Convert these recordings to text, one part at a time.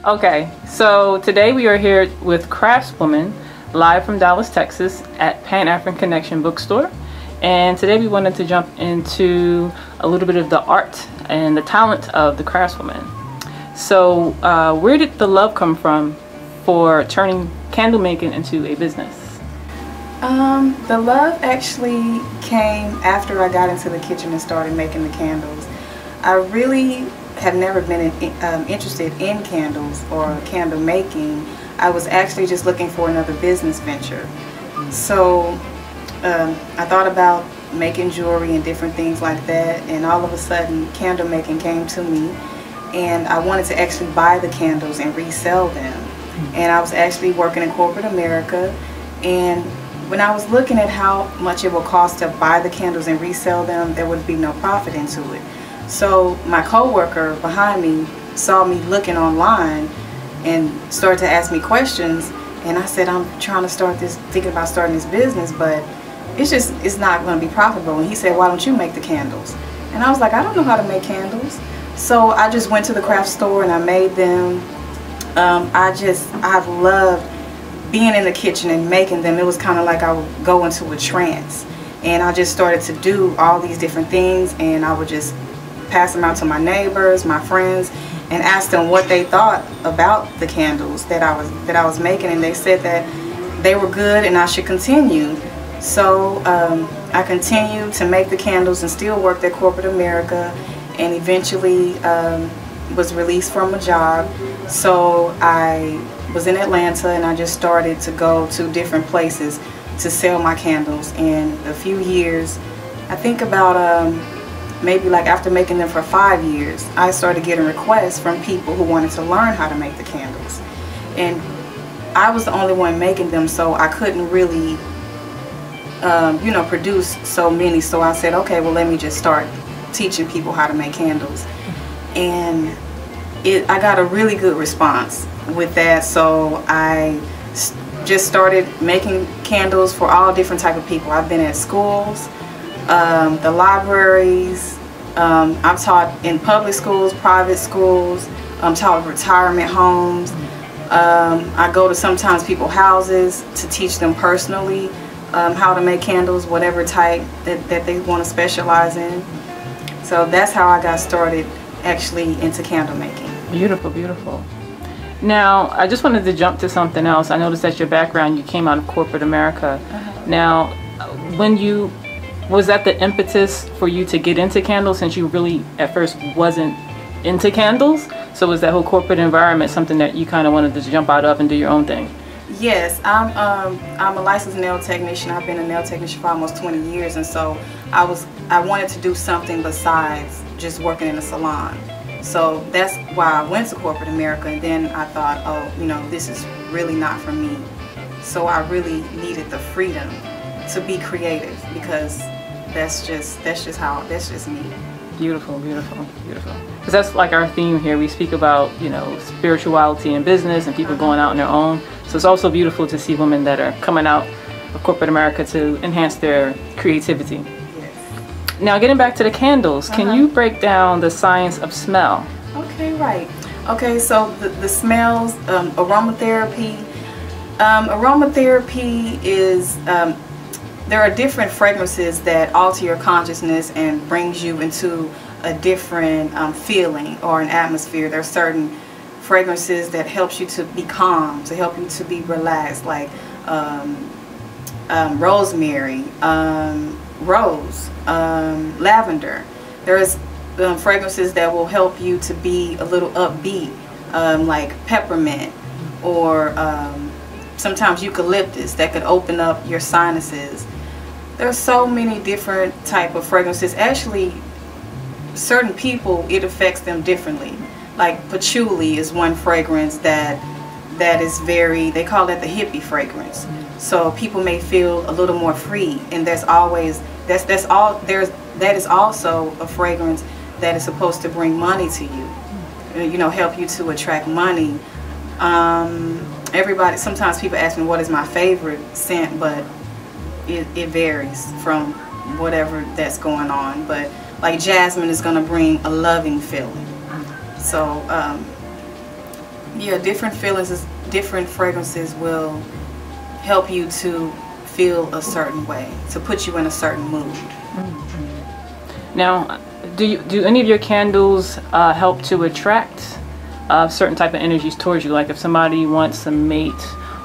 Okay, so today we are here with Craftswoman, live from Dallas, Texas at Pan-African Connection bookstore. And today we wanted to jump into a little bit of the art and the talent of the Craftswoman. So where did the love come from for turning candle making into a business? The love actually came after I got into the kitchen and started making the candles. I really have never been interested in candles or candle making. I was actually just looking for another business venture. So I thought about making jewelry and different things like that, and all of a sudden candle making came to me, and I wanted to actually buy the candles and resell them. And I was actually working in corporate America, and when I was looking at how much it would cost to buy the candles and resell them, there would be no profit into it. So my coworker behind me saw me looking online and started to ask me questions, and I said, I'm trying to start this, thinking about starting this business, but it's not going to be profitable. And he said, why don't you make the candles? And I was like, I don't know how to make candles. So I just went to the craft store and I made them. I've loved being in the kitchen and making them. It was kind of like I would go into a trance, and I just started to do all these different things, and I would just pass them out to my neighbors, my friends, and ask them what they thought about the candles that I was making, and they said that they were good and I should continue. So I continued to make the candles and still worked at corporate America, and eventually was released from a job. So I was in Atlanta, and I just started to go to different places to sell my candles. And a few years, I think about maybe like after making them for 5 years, I started getting requests from people who wanted to learn how to make the candles. And I was the only one making them, so I couldn't really, you know, produce so many. So I said, okay, well, let me just start teaching people how to make candles. And I got a really good response with that. So I just started making candles for all different type of people. I've been at schools, the libraries, I've taught in public schools, private schools, taught retirement homes. I go to sometimes people's houses to teach them personally how to make candles, whatever type that they want to specialize in. So that's how I got started actually into candle making. Beautiful, beautiful. Now, I just wanted to jump to something else. I noticed that your background, you came out of corporate America. Now, was that the impetus for you to get into candles, since you really at first wasn't into candles? So was that whole corporate environment something that you kind of wanted to jump out of and do your own thing? Yes, I'm a licensed nail technician. I've been a nail technician for almost 20 years, and so I wanted to do something besides just working in a salon. So that's why I went to corporate America, and then I thought, oh, you know, this is really not for me. So I really needed the freedom to be creative, because that's just me. Beautiful, beautiful, beautiful. Because that's like our theme here. We speak about, you know, spirituality and business and people going out on their own. So it's also beautiful to see women that are coming out of corporate America to enhance their creativity. Yes. Now, getting back to the candles, can you break down the science of smell? Okay, right. Okay, so the smells, aromatherapy. Aromatherapy is there are different fragrances that alter your consciousness and brings you into a different feeling or an atmosphere. There are certain fragrances that helps you to be calm, to help you to be relaxed, like rosemary, rose, lavender. There's fragrances that will help you to be a little upbeat, like peppermint, or sometimes eucalyptus, that could open up your sinuses. There's so many different type of fragrances. Actually, certain people, it affects them differently. Like patchouli is one fragrance that is very, they call it the hippie fragrance. So people may feel a little more free, and that is also a fragrance that is supposed to bring money to you. You know, help you to attract money. Sometimes people ask me what is my favorite scent, but it varies from whatever that's going on. But like jasmine is going to bring a loving feeling. So Yeah, different feelings, different fragrances will help you to feel a certain way, to put you in a certain mood. Mm-hmm. Now, do any of your candles help to attract certain type of energies towards you? Like if somebody wants a mate,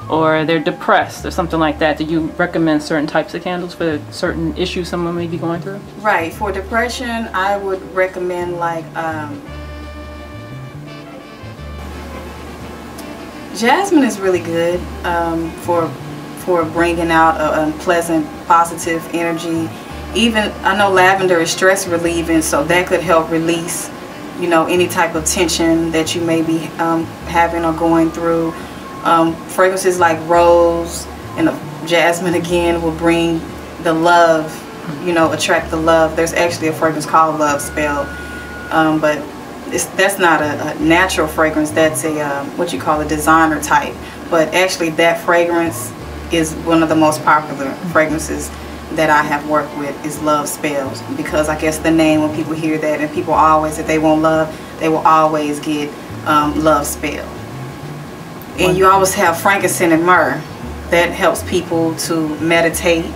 or they're depressed or something like that, do you recommend certain types of candles for certain issues someone may be going through? Right. For depression, I would recommend like jasmine is really good for bringing out a unpleasant, positive energy. Even I know lavender is stress relieving, so that could help release, you know, any type of tension that you may be having or going through. Fragrances like rose and jasmine again will bring the love, you know, attract the love. There's actually a fragrance called Love Spell, but that's not a natural fragrance. That's a what you call a designer type. But actually that fragrance is one of the most popular fragrances that I have worked with, is Love Spells, because I guess the name, when people hear that, and people always, if they want love, they will always get Love Spell. And you always have frankincense and myrrh. That helps people to meditate,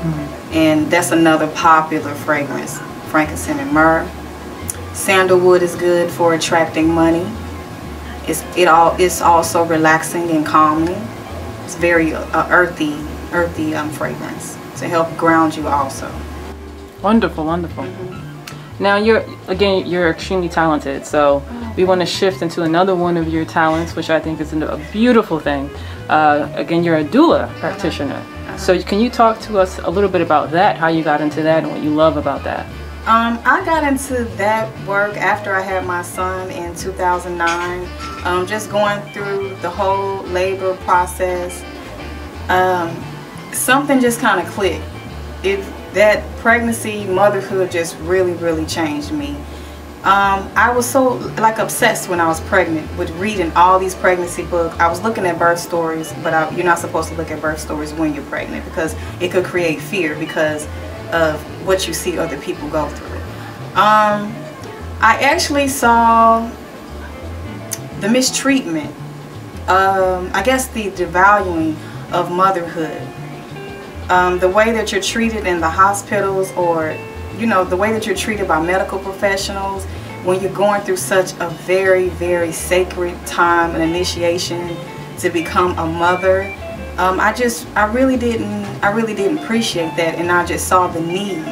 and that's another popular fragrance, frankincense and myrrh. Sandalwood is good for attracting money. It's also relaxing and calming. It's very earthy fragrance to help ground you also. Wonderful, wonderful. Now you're extremely talented, so we want to shift into another one of your talents, which I think is a beautiful thing. Again, you're a doula practitioner. So can you talk to us a little bit about that, how you got into that and what you love about that? I got into that work after I had my son in 2009, just going through the whole labor process. Something just kind of clicked. That pregnancy, motherhood just really changed me. I was so obsessed when I was pregnant with reading all these pregnancy books. I was looking at birth stories, but you're not supposed to look at birth stories when you're pregnant, because it could create fear because of what you see other people go through. I actually saw the mistreatment, I guess the devaluing of motherhood. The way that you're treated in the hospitals, or you know, the way that you're treated by medical professionals when you're going through such a very sacred time and initiation to become a mother. I really didn't appreciate that, and I just saw the need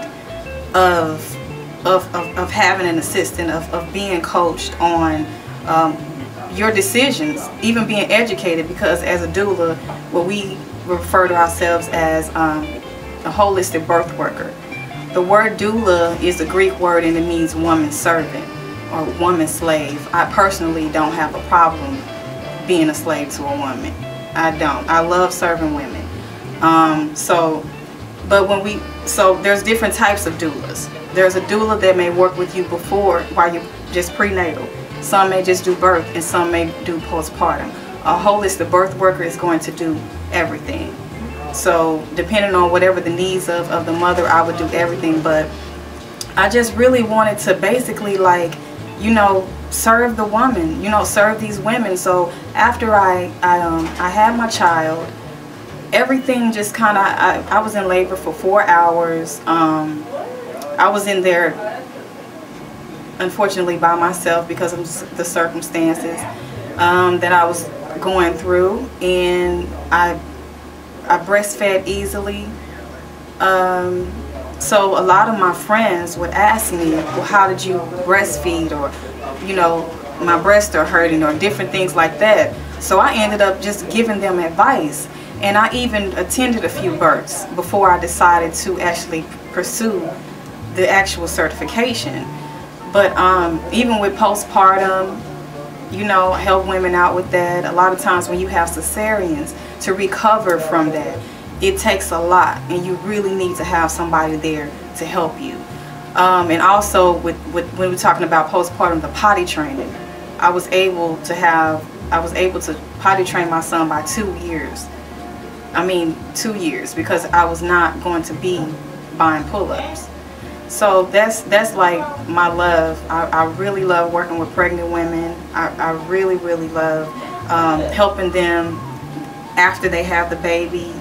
of having an assistant, of being coached on your decisions, even being educated, because as a doula, well, we refer to ourselves as a holistic birth worker. The word doula is a Greek word, and it means woman servant or woman slave. I personally don't have a problem being a slave to a woman. I don't. I love serving women. So there's different types of doulas. There's a doula that may work with you before, while you're just prenatal. Some may just do birth, and some may do postpartum. A holistic birth worker is going to do everything. So depending on whatever the needs of the mother, I would do everything. But I just really wanted to basically, like, you know, serve the woman, you know, serve these women. So after I had my child, everything just kind of, I was in labor for 4 hours. I was in there, unfortunately, by myself because of the circumstances that I was going through, and I breastfed easily. So a lot of my friends would ask me, well, how did you breastfeed, or, you know, my breasts are hurting, or different things like that. So I ended up just giving them advice, and I even attended a few births before I decided to actually pursue the actual certification. But even with postpartum, you know, help women out with that. A lot of times when you have cesareans, to recover from that, it takes a lot, and you really need to have somebody there to help you. And also when we're talking about postpartum, the potty training, I was able to potty train my son by 2 years. I mean 2 years, because I was not going to be buying pull-ups. So that's like my love. I really love working with pregnant women. I really love helping them after they have the baby,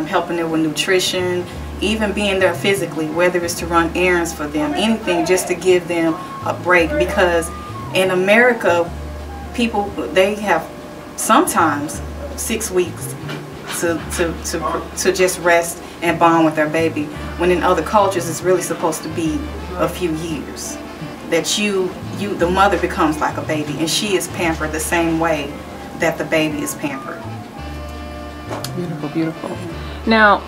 helping them with nutrition, even being there physically, whether it's to run errands for them, anything just to give them a break. Because in America, people, they have sometimes 6 weeks to just rest and bond with their baby, when in other cultures it's really supposed to be a few years that the mother becomes like a baby, and she is pampered the same way that the baby is pampered. Beautiful, beautiful. Now,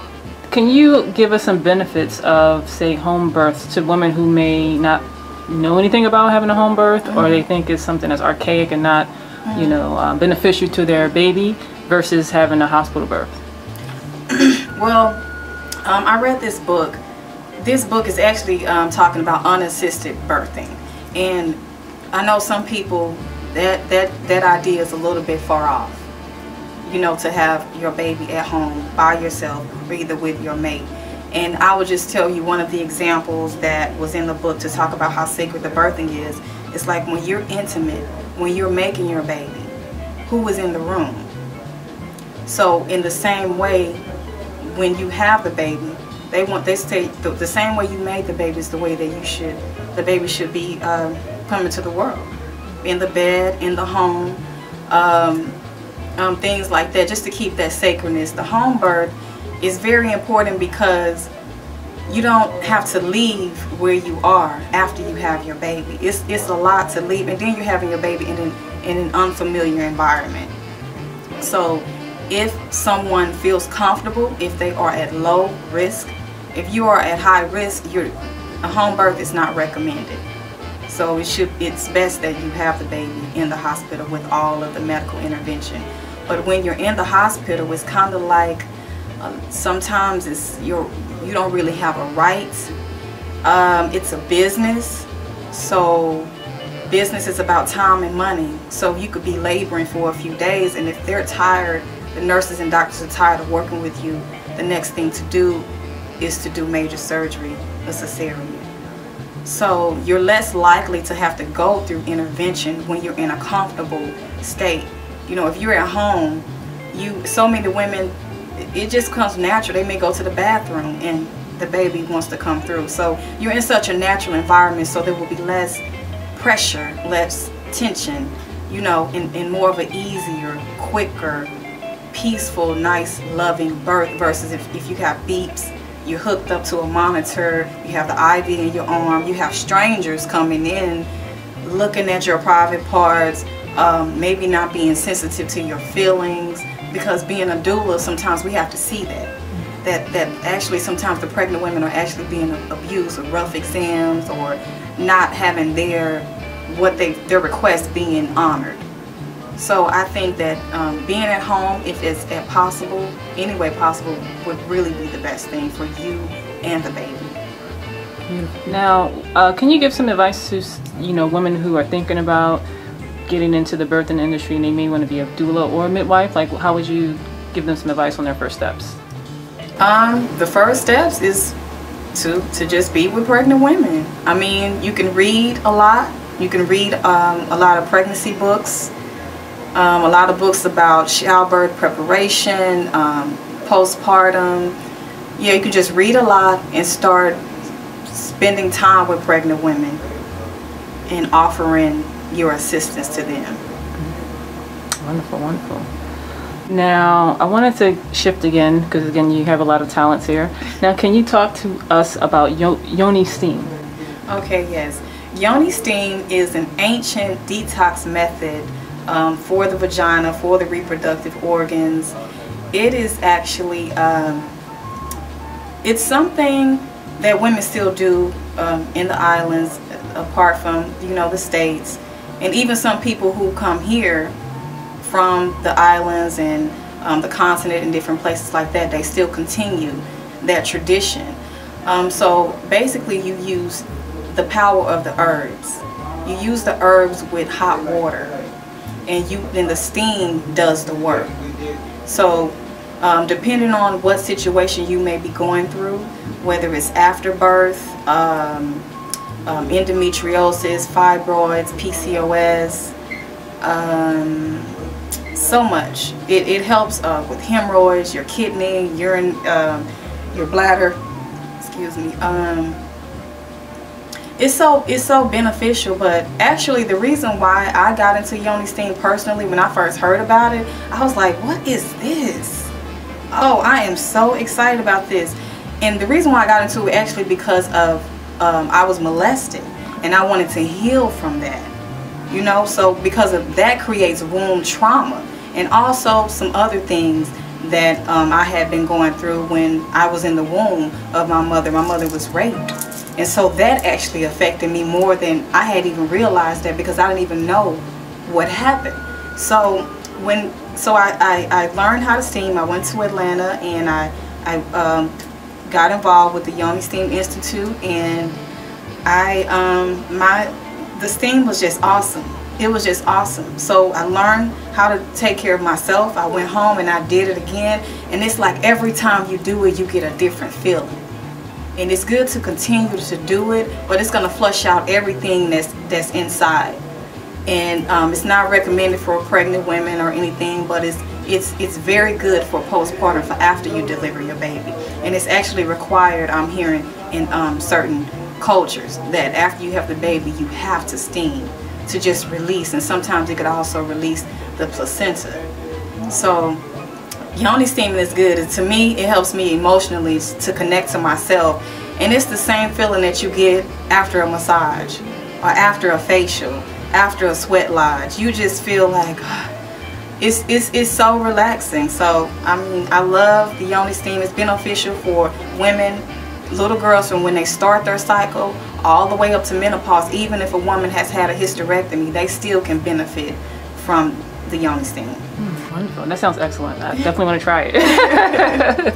can you give us some benefits of, say, home births to women who may not know anything about having a home birth, or they think it's something that's archaic and not, you know, beneficial to their baby, versus having a hospital birth? Well, I read this book. This book is actually talking about unassisted birthing, and I know some people that idea is a little bit far off. You know, to have your baby at home by yourself, or either with your mate. And I would just tell you one of the examples that was in the book to talk about how sacred the birthing is. It's like when you're intimate, when you're making your baby, who was in the room? So in the same way, when you have the baby, they say the same way you made the baby is the way that the baby should be coming to the world. In the bed, in the home, things like that, just to keep that sacredness. The home birth is very important because you don't have to leave where you are after you have your baby. It's a lot to leave, and then you're having your baby in an unfamiliar environment. So if someone feels comfortable, if they are at low risk, if you are at high risk, a home birth is not recommended. So it's best that you have the baby in the hospital with all of the medical intervention. But when you're in the hospital, it's kind of like sometimes you don't really have a right. It's a business, so business is about time and money. So you could be laboring for a few days, and if they're tired, the nurses and doctors are tired of working with you, the next thing to do is to do major surgery, a cesarean. So you're less likely to have to go through intervention when you're in a comfortable state. You know, if you're at home, so many women, it just comes natural. They may go to the bathroom and the baby wants to come through. So you're in such a natural environment, so there will be less pressure, less tension, you know, in more of an easier, quicker, peaceful, nice, loving birth, versus if you have beeps, you're hooked up to a monitor, you have the IV in your arm, you have strangers coming in, looking at your private parts, maybe not being sensitive to your feelings, because being a doula, sometimes we have to see that actually sometimes the pregnant women are actually being abused with rough exams, or not having their request being honored. So I think that being at home, if it's possible, any way possible, would really be the best thing for you and the baby. Now, can you give some advice to, you know, women who are thinking about getting into the birthing industry and they may want to be a doula or a midwife? Like, how would you give them some advice on their first steps? The first steps is to just be with pregnant women. I mean, you can read a lot. You can read a lot of pregnancy books. A lot of books about childbirth preparation, postpartum. Yeah, you can just read a lot and start spending time with pregnant women and offering your assistance to them. Wonderful, wonderful. Now, I wanted to shift again, because again, you have a lot of talents here. Now, can you talk to us about Yoni Steam? Okay, yes. Yoni Steam is an ancient detox method for the vagina, for the reproductive organs. It is actually, it's something that women still do in the islands, apart from, you know, the States. And even some people who come here from the islands and the continent and different places like that, they still continue that tradition. So basically you use the power of the herbs. You use the herbs with hot water, and then the steam does the work. So depending on what situation you may be going through, whether it's after birth, endometriosis, fibroids, PCOS, so much. It helps with hemorrhoids, your kidney, urine, your bladder. Excuse me. It's so beneficial. But actually, the reason why I got into Yoni Steam personally, when I first heard about it, I was like, what is this? Oh, I am so excited about this. And the reason why I got into it actually because of I was molested, and I wanted to heal from that. You know, so because of that creates womb trauma, and also some other things that I had been going through when I was in the womb of my mother. My mother was raped, and so that actually affected me more than I had even realized that, because I didn't even know what happened. So I learned how to steam. I went to Atlanta, and I got involved with the Yoni Steam Institute, and the steam was just awesome. It was just awesome. So I learned how to take care of myself. I went home and I did it again, and it's like every time you do it, you get a different feeling. And it's good to continue to do it, but it's going to flush out everything that's inside. And it's not recommended for pregnant women or anything, but it's very good for postpartum, for after you deliver your baby. And it's actually required, I'm hearing, in certain cultures, that after you have the baby, you have to steam to just release. And sometimes it could also release the placenta. So Yoni steaming is good. To me, it helps me emotionally to connect to myself. And it's the same feeling that you get after a massage, or after a facial, after a sweat lodge. You just feel like it's so relaxing. So I mean, I love the Yoni steam. It's beneficial for women, little girls, from when they start their cycle all the way up to menopause. Even if a woman has had a hysterectomy, they still can benefit from the Yoni steam. Wonderful. That sounds excellent. I definitely want to try it.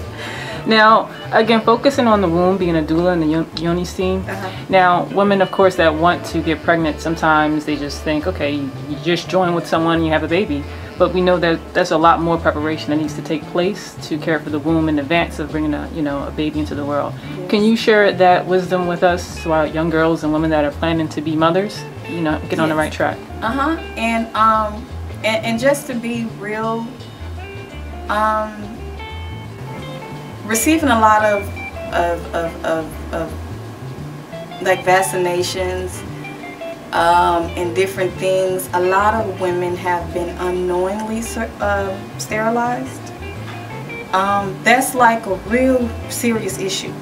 Now, again, focusing on the womb, being a doula and the Yoni steam. Now, women, of course, that want to get pregnant, sometimes they just think, okay, you just join with someone and you have a baby. But we know that there's a lot more preparation that needs to take place to care for the womb in advance of bringing a baby into the world. Yes. Can you share that wisdom with us, to our young girls and women that are planning to be mothers? Get on the right track. And just to be real, receiving a lot of like vaccinations and different things. A lot of women have been unknowingly sterilized. That's like a real serious issue.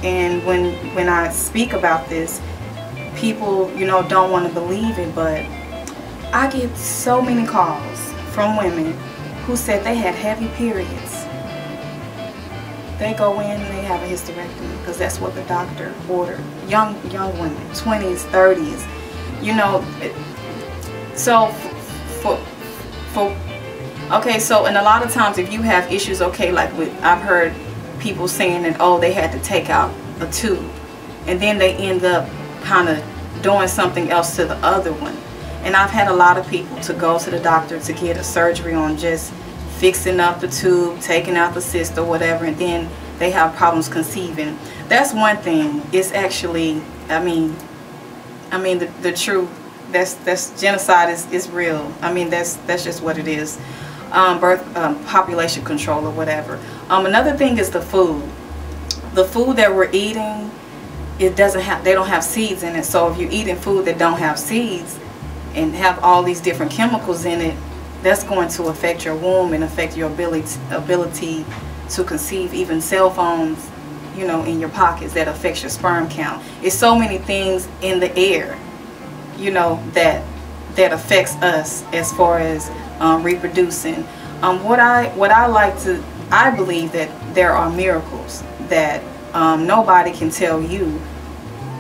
And when I speak about this, people don't want to believe it, but I get so many calls from women who said they had heavy periods. They go in and they have a hysterectomy because that's what the doctor ordered. Young women, 20s, 30s. So and a lot of times if you have issues, I've heard people saying that, oh, they had to take out a tube, and then they end up kind of doing something else to the other one. And I've had a lot of people to go to the doctor to get a surgery on just fixing up the tube, taking out the cyst or whatever, and then they have problems conceiving. That's one thing. It's actually, the truth. That's genocide is real. That's just what it is. Population control or whatever. Another thing is the food. The food that we're eating, they don't have seeds in it. So if you're eating food that don't have seeds and have all these different chemicals in it, that's going to affect your womb and affect your ability to conceive. Even cell phones, in your pockets, that affects your sperm count. It's so many things in the air, that affects us as far as reproducing. I believe that there are miracles that nobody can tell you,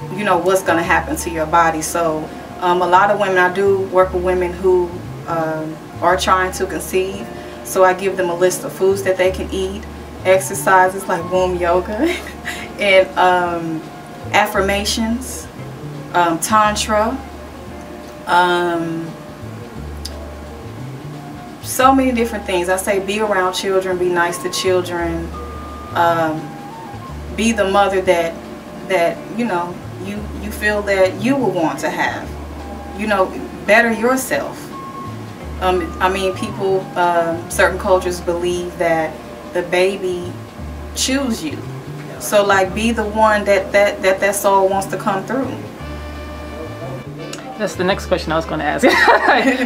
what's going to happen to your body. So a lot of women, I do work with women who are trying to conceive. So I give them a list of foods that they can eat, exercises like womb yoga, and affirmations, tantra, so many different things. I say be around children, be nice to children, be the mother that you feel that you will want to have. Better yourself. I mean, people, certain cultures believe that the baby choose you. So like, be the one that soul wants to come through. That's the next question I was going to ask.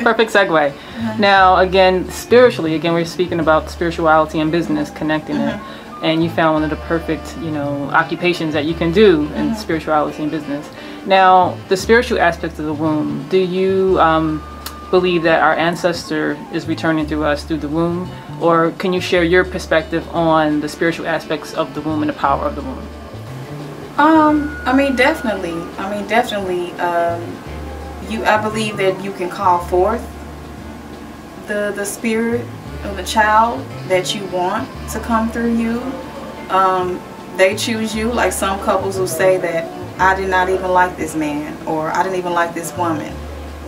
Perfect segue. Now, again, spiritually, again, we're speaking about spirituality and business, connecting it. And you found one of the perfect, you know, occupations that you can do in spirituality and business. Now, the spiritual aspect of the womb, do you believe that our ancestor is returning through us through the womb? Or can you share your perspective on the spiritual aspects of the womb and the power of the womb? I mean, definitely. I believe that you can call forth the spirit of the child that you want to come through you. They choose you. Like some couples will say that I did not even like this man, or I didn't even like this woman.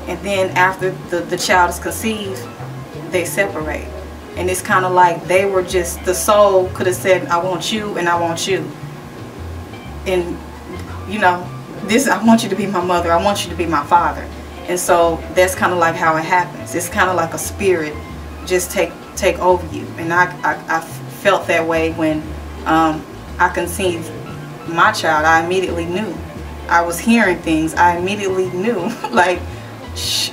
And then after the child is conceived, they separate. And it's kind of like they were just, the soul could have said, I want you and I want you. And, you know, this, I want you to be my mother, I want you to be my father. And so that's kind of like how it happens. It's kind of like a spirit just take over you. And I felt that way when I conceived my child. I immediately knew. I was hearing things. I immediately knew. Like,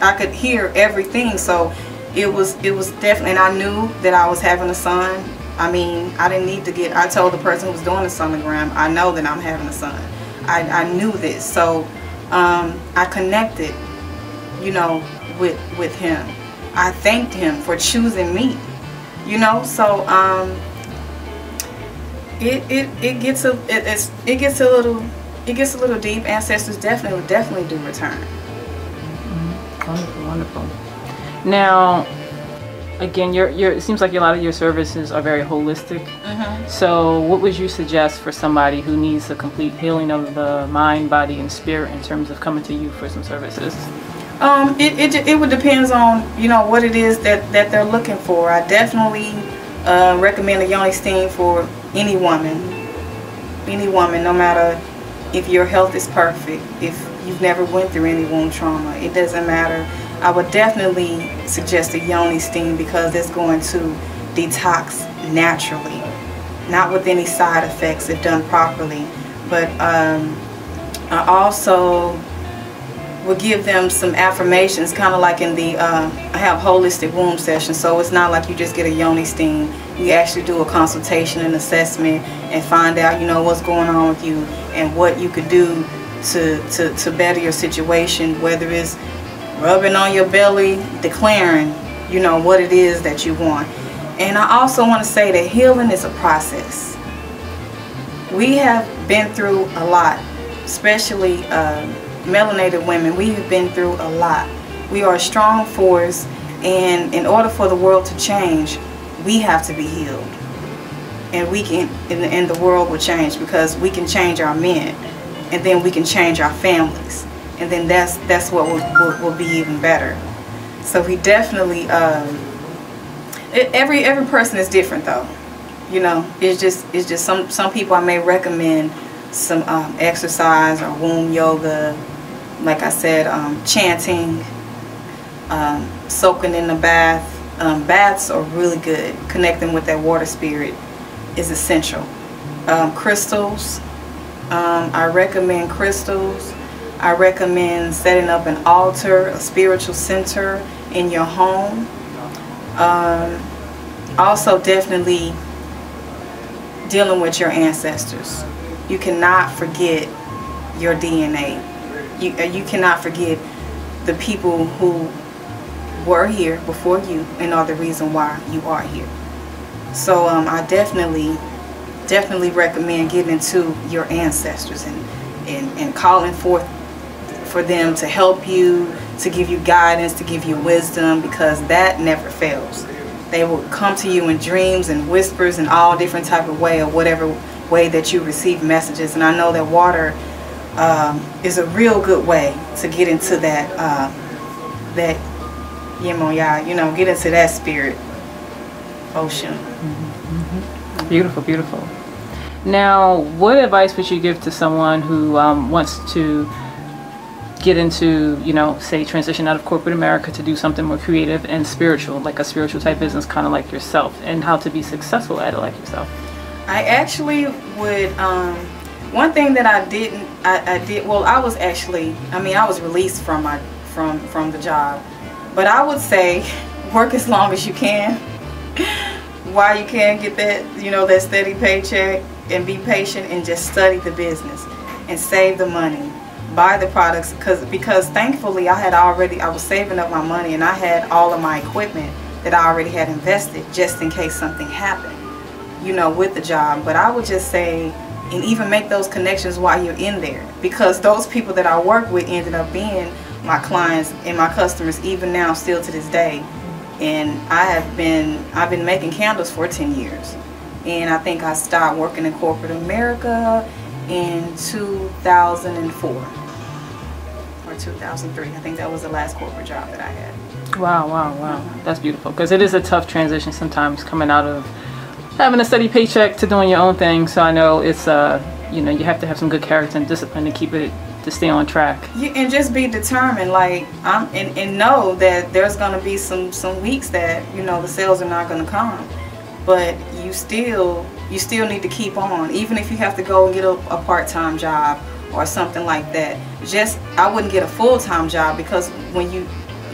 I could hear everything. So it was definitely, and I knew that I was having a son. I mean, I didn't need to get, I told the person who was doing the sonogram, I know that I'm having a son. I knew this. So I connected, you know, with him. I thanked him for choosing me, you know. So it gets a little deep. Ancestors definitely do return. Wonderful, wonderful. Now, again, it seems like a lot of your services are very holistic. So what would you suggest for somebody who needs a complete healing of the mind, body, and spirit in terms of coming to you for some services? It would depends on, you know, what it is that they're looking for. I definitely recommend a Yoni Steam for any woman, no matter if your health is perfect, if you've never went through any womb trauma, it doesn't matter. I would definitely suggest a Yoni Steam because it's going to detox naturally, not with any side effects if done properly. But I also will give them some affirmations, kind of like in the, I have holistic womb sessions, so it's not like you just get a Yoni Steam. We actually do a consultation and assessment and find out, you know, what's going on with you and what you could do to better your situation, whether it's rubbing on your belly, declaring, you know, what it is that you want. And I also want to say that healing is a process. We have been through a lot, especially melanated women. We have been through a lot. We are a strong force, and in order for the world to change, we have to be healed. And we can, and the world will change, because we can change our men, and then we can change our families, and then that's what will be even better. So we definitely, every person is different though. You know, it's just some people I may recommend some exercise or womb yoga, like I said, chanting, soaking in the bath. Baths are really good. Connecting with that water spirit is essential. Crystals, I recommend crystals. I recommend setting up an altar, a spiritual center in your home. Also definitely dealing with your ancestors. You cannot forget your DNA. You cannot forget the people who were here before you and are the reason why you are here. So I definitely recommend getting into your ancestors and calling forth for them to help you, to give you guidance, to give you wisdom, because that never fails. They will come to you in dreams and whispers and all different type of way, or whatever way that you receive messages. And I know that water is a real good way to get into that yemoya, you know, get into that spirit ocean. Beautiful, beautiful. Now, what advice would you give to someone who wants to get into, you know, say transition out of corporate America to do something more creative and spiritual, like a spiritual type business, kind of like yourself, and how to be successful at it like yourself? I actually would, one thing that I did, well, I was actually, I mean, I was released from the job, but I would say work as long as you can while you can get that, you know, that steady paycheck, and be patient and just study the business and save the money. Buy the products, because thankfully I was saving up my money, and I had all of my equipment that I already had invested just in case something happened, you know, with the job. But I would just say, and even make those connections while you're in there, because those people that I worked with ended up being my clients and my customers even now, still to this day. And I've been making candles for 10 years, and I think I started working in corporate America in 2004. 2003. I think that was the last corporate job that I had. Wow, wow, wow. That's beautiful, because it is a tough transition sometimes, coming out of having a steady paycheck to doing your own thing. So I know it's you know, you have to have some good character and discipline to keep it, to stay on track. Yeah, and just be determined, like, and know that there's going to be some weeks that, you know, the sales are not going to come, but you still need to keep on, even if you have to go and get a part-time job or something like that. I wouldn't get a full-time job, because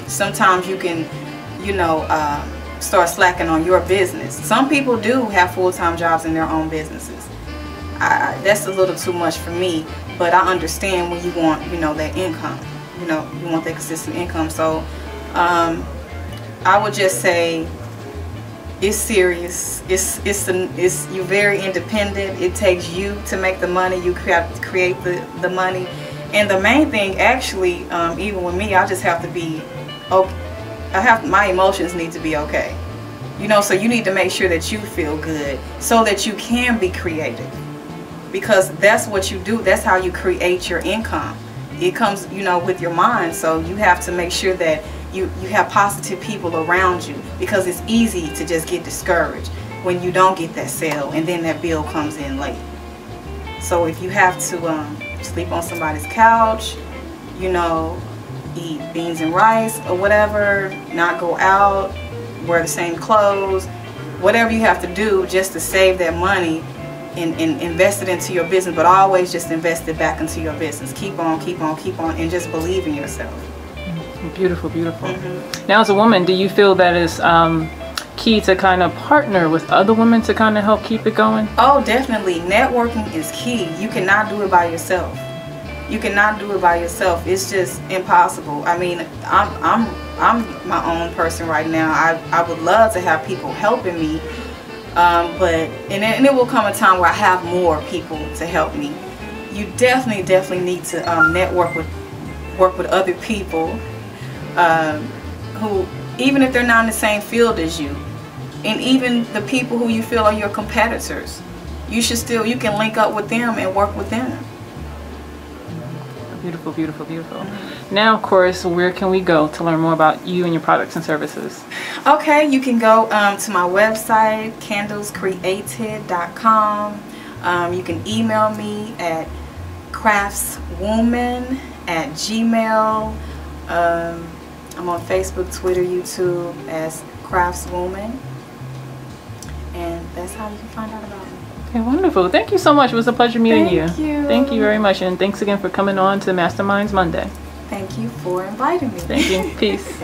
sometimes you can, you know, start slacking on your business. Some people do have full-time jobs in their own businesses. That's a little too much for me, but I understand when you want, you know, that income, you know, you want that consistent income. So I would just say, it's serious. You're very independent. It takes you to make the money. You create the money, and the main thing, actually, even with me, I just have to be okay. My emotions need to be okay. You know, so you need to make sure that you feel good, so that you can be creative, because that's what you do. That's how you create your income. It comes, you know, with your mind. So you have to make sure that you have positive people around you, because it's easy to just get discouraged when you don't get that sale and then that bill comes in late. So if you have to sleep on somebody's couch, you know, eat beans and rice or whatever, not go out, wear the same clothes, whatever you have to do just to save that money and invest it into your business, but always just invest it back into your business. Keep on, keep on, keep on, and just believe in yourself. Beautiful, beautiful. Now, as a woman, do you feel that it's key to kind of partner with other women to kind of help keep it going? Oh, definitely. Networking is key. You cannot do it by yourself. You cannot do it by yourself. It's just impossible. I mean, I'm my own person right now. I would love to have people helping me, but it will come a time where I have more people to help me. You definitely need to work with other people who, even if they're not in the same field as you, and even the people who you feel are your competitors, you can link up with them and work with them. Beautiful, beautiful, beautiful. Now, of course, where can we go to learn more about you and your products and services? Okay, you can go to my website, candlescreated.com. You can email me at craftswoman@gmail. I'm on Facebook, Twitter, YouTube as Craftswoman, and that's how you can find out about me. Okay, wonderful. Thank you so much. It was a pleasure meeting you. Thank you. Thank you very much, and thanks again for coming on to Masterminds Monday. Thank you for inviting me. Thank you. Peace.